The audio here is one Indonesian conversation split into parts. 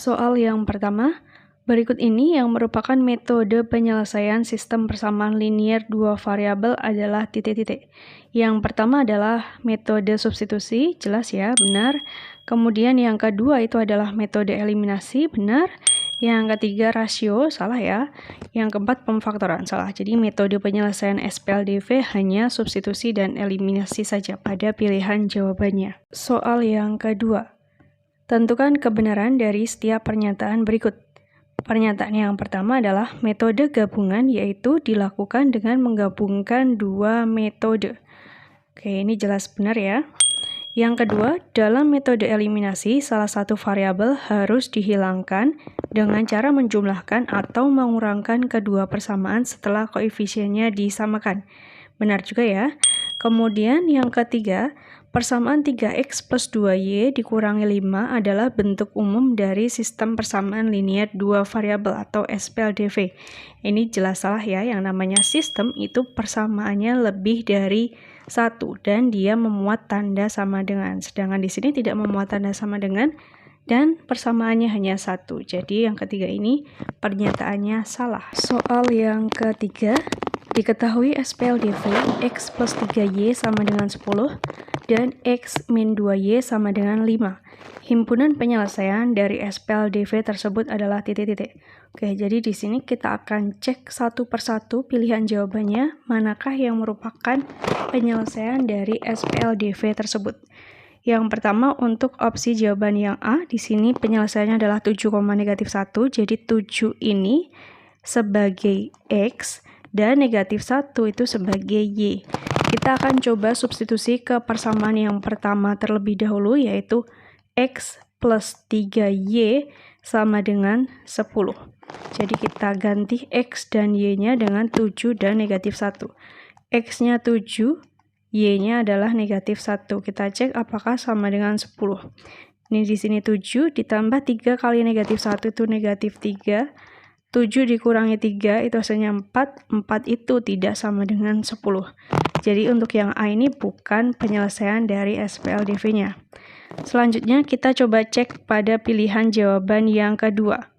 Soal yang pertama, berikut ini yang merupakan metode penyelesaian sistem persamaan linier dua variabel adalah titik-titik. Yang pertama adalah metode substitusi, jelas ya, benar. Kemudian yang kedua itu adalah metode eliminasi, benar. Yang ketiga rasio, salah ya. Yang keempat pemfaktoran, salah. Jadi metode penyelesaian SPLDV hanya substitusi dan eliminasi saja pada pilihan jawabannya. Soal yang kedua. Tentukan kebenaran dari setiap pernyataan berikut. Pernyataan yang pertama adalah metode gabungan, yaitu dilakukan dengan menggabungkan dua metode. Oke, ini jelas benar ya. Yang kedua, dalam metode eliminasi, salah satu variabel harus dihilangkan dengan cara menjumlahkan atau mengurangkan kedua persamaan setelah koefisiennya disamakan. Benar juga ya. Kemudian yang ketiga, persamaan 3x plus 2y dikurangi 5 adalah bentuk umum dari sistem persamaan linier dua variabel atau SPLDV. Ini jelas salah ya, yang namanya sistem itu persamaannya lebih dari 1 dan dia memuat tanda sama dengan. Sedangkan di sini tidak memuat tanda sama dengan dan persamaannya hanya 1. Jadi yang ketiga ini pernyataannya salah. Soal yang ketiga, diketahui SPLDV x plus 3y sama dengan 10 dan x min 2y sama dengan 5. Himpunan penyelesaian dari SPLDV tersebut adalah titik-titik. Oke, jadi di sini kita akan cek satu persatu pilihan jawabannya, manakah yang merupakan penyelesaian dari SPLDV tersebut. Yang pertama untuk opsi jawaban yang A, di sini penyelesaiannya adalah 7, -1, jadi 7 ini sebagai X dan -1 itu sebagai Y. Kita akan coba substitusi ke persamaan yang pertama terlebih dahulu, yaitu X plus 3Y sama dengan 10. Jadi kita ganti X dan Y-nya dengan 7 dan -1. X-nya 7, Y-nya adalah -1. Kita cek apakah sama dengan 10. Ini di sini 7 ditambah 3 kali -1 itu -3. 7 dikurangi 3 itu hasilnya 4. 4 itu tidak sama dengan 10. Jadi untuk yang A ini bukan penyelesaian dari SPLDV-nya. Selanjutnya kita coba cek pada pilihan jawaban yang kedua.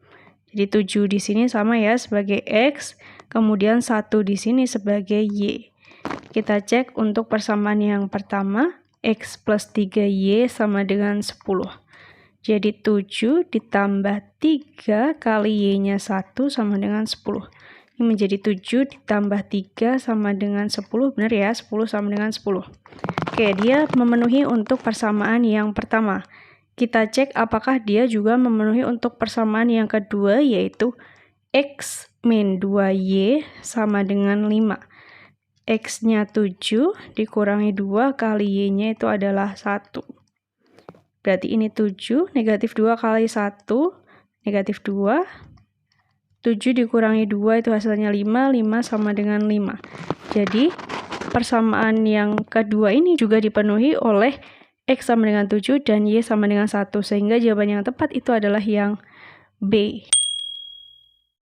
Jadi 7 di sini sama ya sebagai X, kemudian 1 di sini sebagai Y. Kita cek untuk persamaan yang pertama, X plus 3Y sama dengan 10. Jadi 7 ditambah 3 kali Y-nya 1 sama dengan 10. Ini menjadi 7 ditambah 3 sama dengan 10, benar ya, 10 sama dengan 10. Oke, dia memenuhi untuk persamaan yang pertama. Kita cek apakah dia juga memenuhi untuk persamaan yang kedua, yaitu X min 2Y sama dengan 5. X-nya 7 dikurangi 2 kali Y-nya itu adalah 1. Berarti ini 7, -2 kali 1, -2. 7 dikurangi 2 itu hasilnya 5, 5 sama dengan 5. Jadi persamaan yang kedua ini juga dipenuhi oleh X sama dengan 7 dan Y sama dengan 1. Sehingga jawaban yang tepat itu adalah yang B.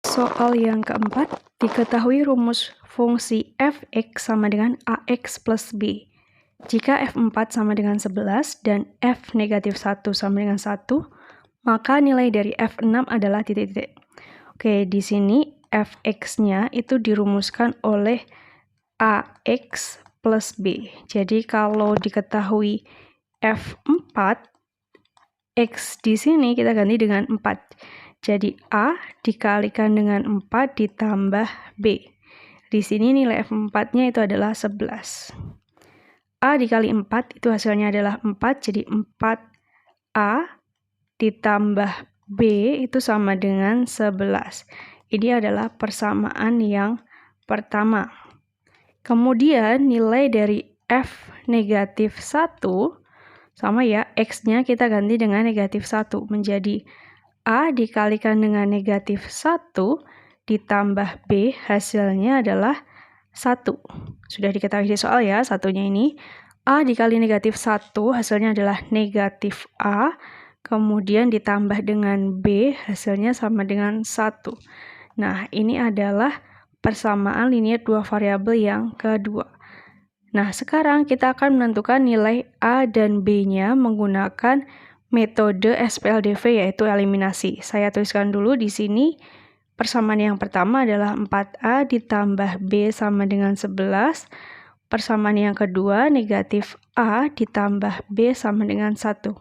Soal yang keempat, diketahui rumus fungsi f(x) sama dengan ax plus b. Jika f4 sama dengan 11 dan f-1 sama dengan 1, maka nilai dari f6 adalah titik-titik. Oke, di sini fx-nya itu dirumuskan oleh ax plus b. Jadi kalau diketahui f4, x di sini kita ganti dengan 4. Jadi a dikalikan dengan 4 ditambah b. Di sini nilai f4-nya itu adalah 11. A dikali 4 itu hasilnya adalah 4, jadi 4A ditambah B itu sama dengan 11. Ini adalah persamaan yang pertama. Kemudian nilai dari f-1 sama ya, X-nya kita ganti dengan -1. Menjadi A dikalikan dengan -1 ditambah B, hasilnya adalah 1. Sudah diketahui di soal ya, satunya ini. A dikali -1 hasilnya adalah -A, kemudian ditambah dengan B, hasilnya sama dengan 1. Nah, ini adalah persamaan linier dua variabel yang kedua. Nah, sekarang kita akan menentukan nilai A dan B-nya menggunakan metode SPLDV, yaitu eliminasi. Saya tuliskan dulu di sini. Persamaan yang pertama adalah 4A ditambah B sama dengan 11. Persamaan yang kedua, negatif A ditambah B sama dengan 1.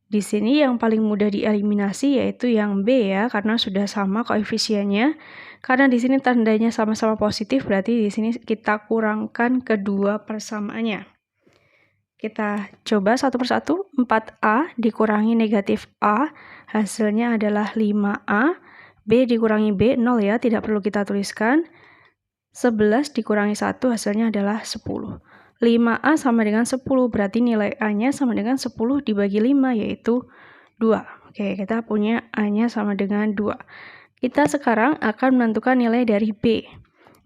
Di sini yang paling mudah dieliminasi yaitu yang B ya, karena sudah sama koefisiennya. Karena di sini tandanya sama-sama positif, berarti di sini kita kurangkan kedua persamaannya. Kita coba satu persatu. 4A dikurangi negatif A, hasilnya adalah 5A. B dikurangi B, 0 ya, tidak perlu kita tuliskan. 11 dikurangi 1, hasilnya adalah 10. 5A sama dengan 10, berarti nilai A-nya sama dengan 10 dibagi 5, yaitu 2. Oke, kita punya A-nya sama dengan 2. Kita sekarang akan menentukan nilai dari B.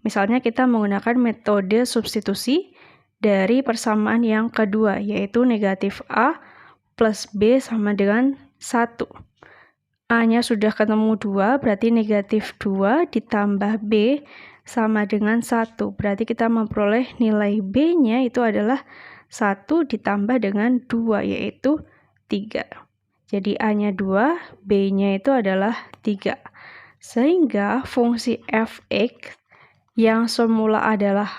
Misalnya kita menggunakan metode substitusi dari persamaan yang kedua, yaitu negatif A plus B sama dengan 1. A-nya sudah ketemu 2, berarti negatif 2 ditambah B sama dengan 1. Berarti kita memperoleh nilai B-nya itu adalah 1 ditambah dengan 2, yaitu 3. Jadi A-nya 2, B-nya itu adalah 3. Sehingga fungsi f(x) yang semula adalah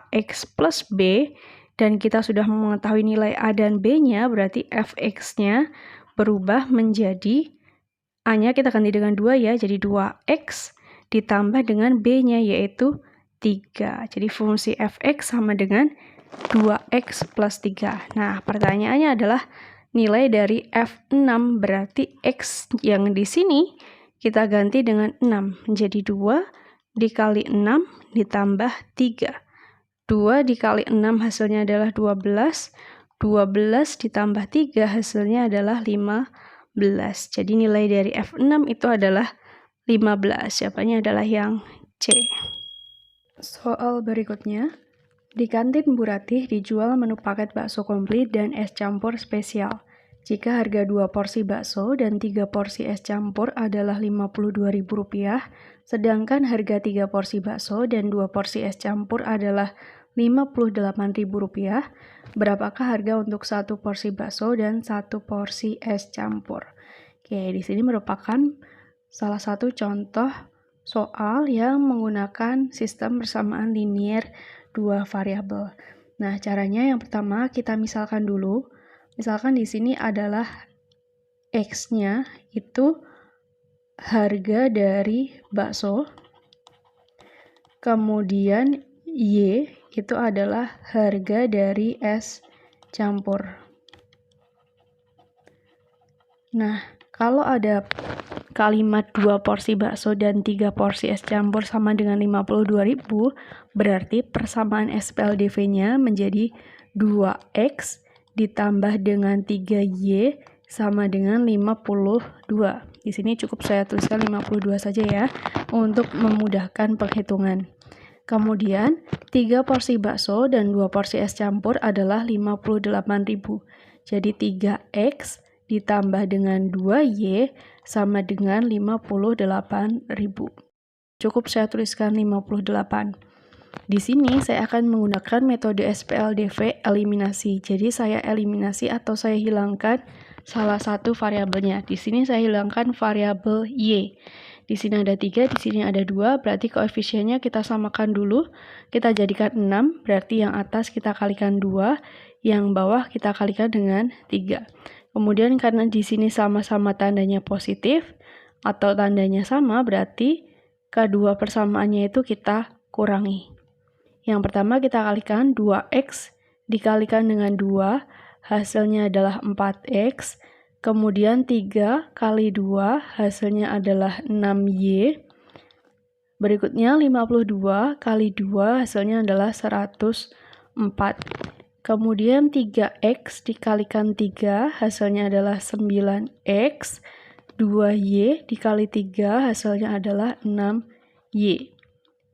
AX plus B, dan kita sudah mengetahui nilai A dan B-nya, berarti f(x)-nya berubah menjadi A-nya kita ganti dengan 2 ya, jadi 2X ditambah dengan B-nya yaitu 3. Jadi fungsi f(x) sama dengan 2X plus 3. Nah, pertanyaannya adalah nilai dari F6, berarti X yang di sini kita ganti dengan 6, menjadi 2 dikali 6 ditambah 3. 2 dikali 6 hasilnya adalah 12. 12 ditambah 3 hasilnya adalah 15. Jadi nilai dari F6 itu adalah 15. Jawabannya adalah yang C. Soal berikutnya. Di kantin Bu Ratih dijual menu paket bakso komplit dan es campur spesial. Jika harga 2 porsi bakso dan 3 porsi es campur adalah Rp52.000, sedangkan harga 3 porsi bakso dan 2 porsi es campur adalah Rp58.000, berapakah harga untuk 1 porsi bakso dan 1 porsi es campur? Oke, di sini merupakan salah satu contoh soal yang menggunakan sistem persamaan linier 2 variabel. Nah, caranya yang pertama kita misalkan dulu. Misalkan di sini adalah X-nya itu harga dari bakso. Kemudian Y itu adalah harga dari es campur. Nah, kalau ada kalimat 2 porsi bakso dan 3 porsi es campur sama dengan 52.000, berarti persamaan SPLDV-nya menjadi 2X ditambah dengan 3Y sama dengan 52. Di sini cukup saya tuliskan 52 saja ya, untuk memudahkan penghitungan. Kemudian, 3 porsi bakso dan 2 porsi es campur adalah 58.000. Jadi 3X ditambah dengan 2Y sama dengan 58.000. Cukup saya tuliskan 58. Di sini saya akan menggunakan metode SPLDV eliminasi. Jadi saya eliminasi atau saya hilangkan salah satu variabelnya. Di sini saya hilangkan variabel Y. Di sini ada 3, di sini ada 2, berarti koefisiennya kita samakan dulu. Kita jadikan 6, berarti yang atas kita kalikan 2, yang bawah kita kalikan dengan 3. Kemudian karena di sini sama-sama tandanya positif atau tandanya sama, berarti kedua persamaannya itu kita kurangi. Yang pertama kita kalikan 2X dikalikan dengan 2, hasilnya adalah 4X. Kemudian 3 kali 2, hasilnya adalah 6Y. Berikutnya 52 kali 2, hasilnya adalah 104. Kemudian 3X dikalikan 3, hasilnya adalah 9X. 2Y dikali 3, hasilnya adalah 6Y.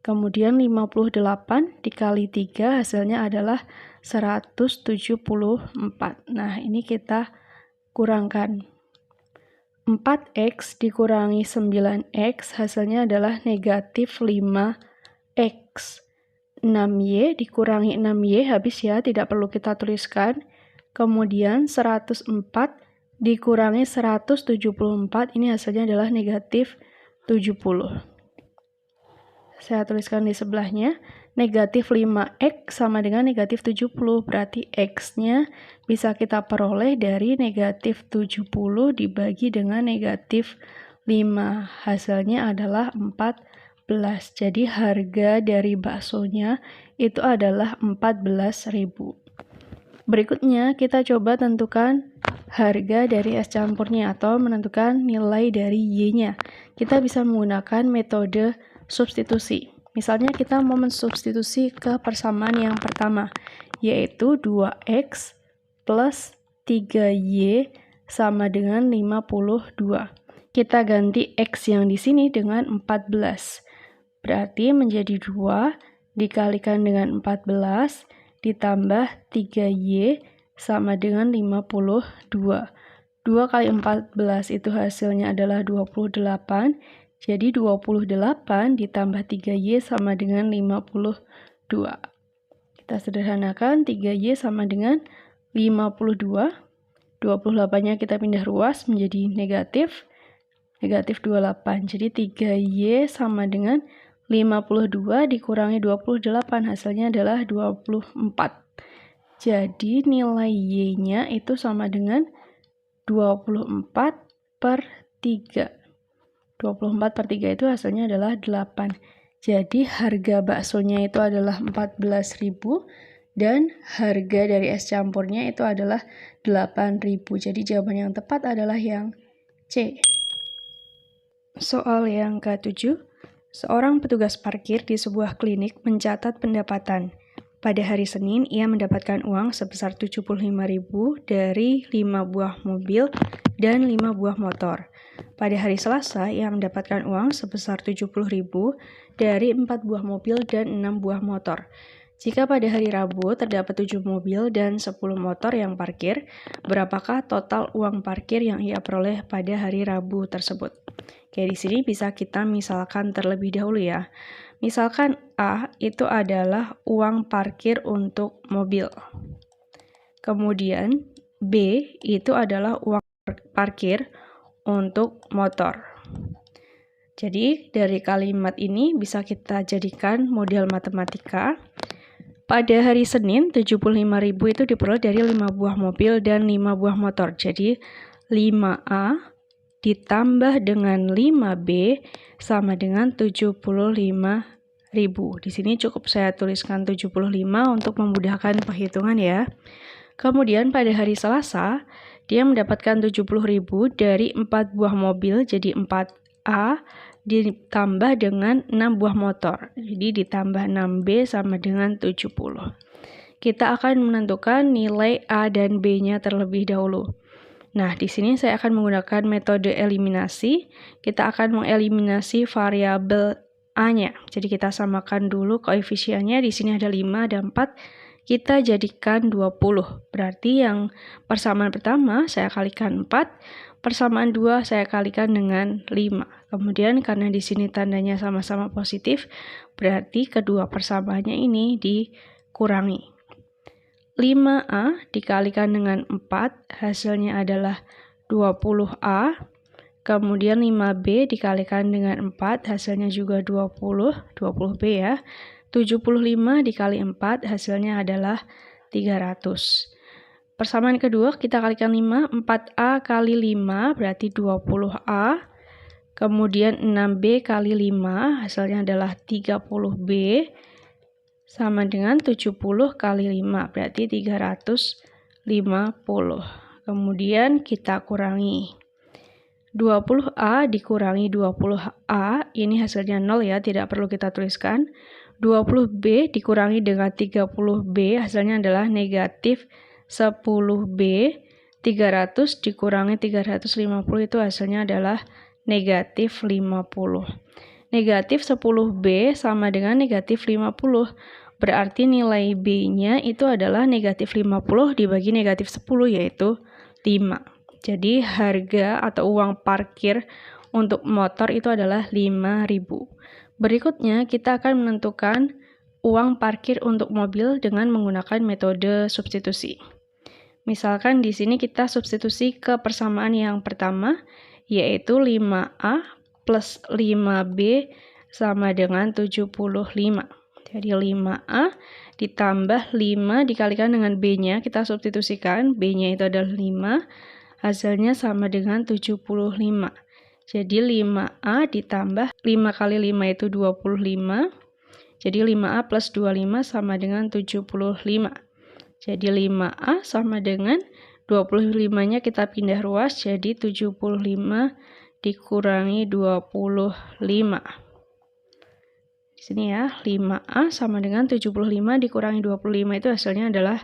Kemudian 58 dikali 3, hasilnya adalah 174. Nah, ini kita kurangkan. 4X dikurangi 9X, hasilnya adalah negatif 5X. 6Y dikurangi 6Y, habis ya, tidak perlu kita tuliskan. Kemudian 104 dikurangi 174, ini hasilnya adalah negatif 70. Saya tuliskan di sebelahnya, negatif 5X sama dengan negatif 70, berarti X-nya bisa kita peroleh dari negatif 70 dibagi dengan negatif 5. Hasilnya adalah 14. Jadi harga dari baksonya itu adalah 14.000. Berikutnya kita coba tentukan harga dari es campurnya atau menentukan nilai dari Y-nya. Kita bisa menggunakan metode substitusi. Misalnya kita mau mensubstitusi ke persamaan yang pertama, yaitu 2X plus 3Y sama dengan 52. Kita ganti X yang di sini dengan 14. Berarti menjadi 2 dikalikan dengan 14 ditambah 3Y sama dengan 52. 2 kali 14 itu hasilnya adalah 28. Jadi 28 ditambah 3Y sama dengan 52. Kita sederhanakan, 3Y sama dengan 52. 28-nya kita pindah ruas menjadi negatif 28. Jadi 3Y sama dengan 52 dikurangi 28, hasilnya adalah 24. Jadi nilai Y-nya itu sama dengan 24 per 3. 24 per 3 itu hasilnya adalah 8. Jadi harga baksonya itu adalah 14.000 dan harga dari es campurnya itu adalah 8.000. Jadi jawaban yang tepat adalah yang C. Soal yang ke-7. Seorang petugas parkir di sebuah klinik mencatat pendapatan. Pada hari Senin, ia mendapatkan uang sebesar 75.000 dari 5 buah mobil dan 5 buah motor. Pada hari Selasa, ia mendapatkan uang sebesar 70.000 dari 4 buah mobil dan 6 buah motor. Jika pada hari Rabu terdapat 7 mobil dan 10 motor yang parkir, berapakah total uang parkir yang ia peroleh pada hari Rabu tersebut? Oke, di sini bisa kita misalkan terlebih dahulu ya. Misalkan A itu adalah uang parkir untuk mobil. Kemudian B itu adalah uang parkir untuk motor. Jadi dari kalimat ini bisa kita jadikan model matematika. Pada hari Senin 75.000 itu diperoleh dari 5 buah mobil dan 5 buah motor. Jadi 5A ditambah dengan 5B sama dengan 75.000. Di sini cukup saya tuliskan 75 untuk memudahkan perhitungan ya. Kemudian pada hari Selasa, dia mendapatkan 70.000 dari 4 buah mobil, jadi 4A ditambah dengan 6 buah motor. Jadi ditambah 6B sama dengan 70. Kita akan menentukan nilai A dan B-nya terlebih dahulu. Nah, di sini saya akan menggunakan metode eliminasi. Kita akan mengeliminasi variabel A-nya. Jadi kita samakan dulu koefisiennya. Di sini ada 5, ada 4. Kita jadikan 20. Berarti yang persamaan pertama saya kalikan 4. Persamaan 2 saya kalikan dengan 5. Kemudian karena di sini tandanya sama-sama positif, berarti kedua persamaannya ini dikurangi. 5A dikalikan dengan 4, hasilnya adalah 20A. Kemudian 5B dikalikan dengan 4, hasilnya juga 20B ya. 75 dikali 4, hasilnya adalah 300. Persamaan kedua kita kalikan 5, 4A kali 5 berarti 20A. Kemudian 6B kali 5, hasilnya adalah 30B. Sama dengan 70 kali 5, berarti 350. Kemudian kita kurangi. 20A dikurangi 20A, ini hasilnya 0 ya, tidak perlu kita tuliskan. 20B dikurangi dengan 30B, hasilnya adalah negatif 10B. 300 dikurangi 350 itu hasilnya adalah negatif 50. Negatif 10B sama dengan negatif 50. Berarti nilai B-nya itu adalah negatif 50 dibagi negatif 10, yaitu 5. Jadi harga atau uang parkir untuk motor itu adalah 5.000. Berikutnya kita akan menentukan uang parkir untuk mobil dengan menggunakan metode substitusi. Misalkan di sini kita substitusi ke persamaan yang pertama, yaitu 5A plus 5B sama dengan 75. Jadi 5A ditambah 5 dikalikan dengan B-nya, kita substitusikan, B-nya itu adalah 5, hasilnya sama dengan 75. Jadi 5A ditambah 5 kali 5 itu 25, jadi 5A plus 25 sama dengan 75. Jadi 5A sama dengan 25-nya kita pindah ruas, jadi 75 dikurangi 25. Di sini ya, 5A sama dengan 75 dikurangi 25 itu hasilnya adalah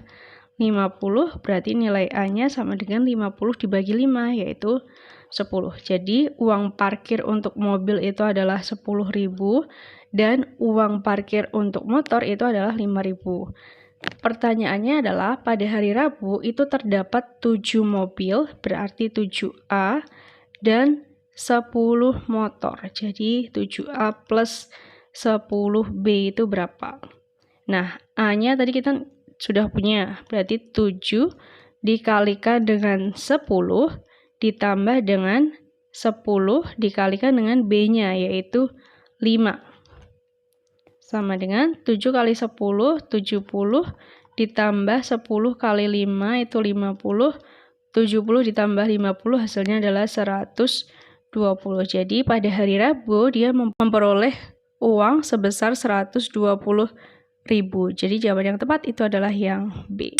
50, berarti nilai A-nya sama dengan 50 dibagi 5, yaitu 10. Jadi, uang parkir untuk mobil itu adalah 10.000 dan uang parkir untuk motor itu adalah 5.000. Pertanyaannya adalah, pada hari Rabu itu terdapat 7 mobil, berarti 7A, dan 10 motor. Jadi, 7A plus 10B itu berapa? Nah, A-nya tadi kita sudah punya, berarti 7 dikalikan dengan 10 ditambah dengan 10 dikalikan dengan B-nya, yaitu 5. Sama dengan 7 kali 10, 70, ditambah 10 kali 5 itu 50, 70 ditambah 50 hasilnya adalah 120. Jadi pada hari Rabu dia memperoleh uang sebesar 120.000. Jadi jawaban yang tepat itu adalah yang B.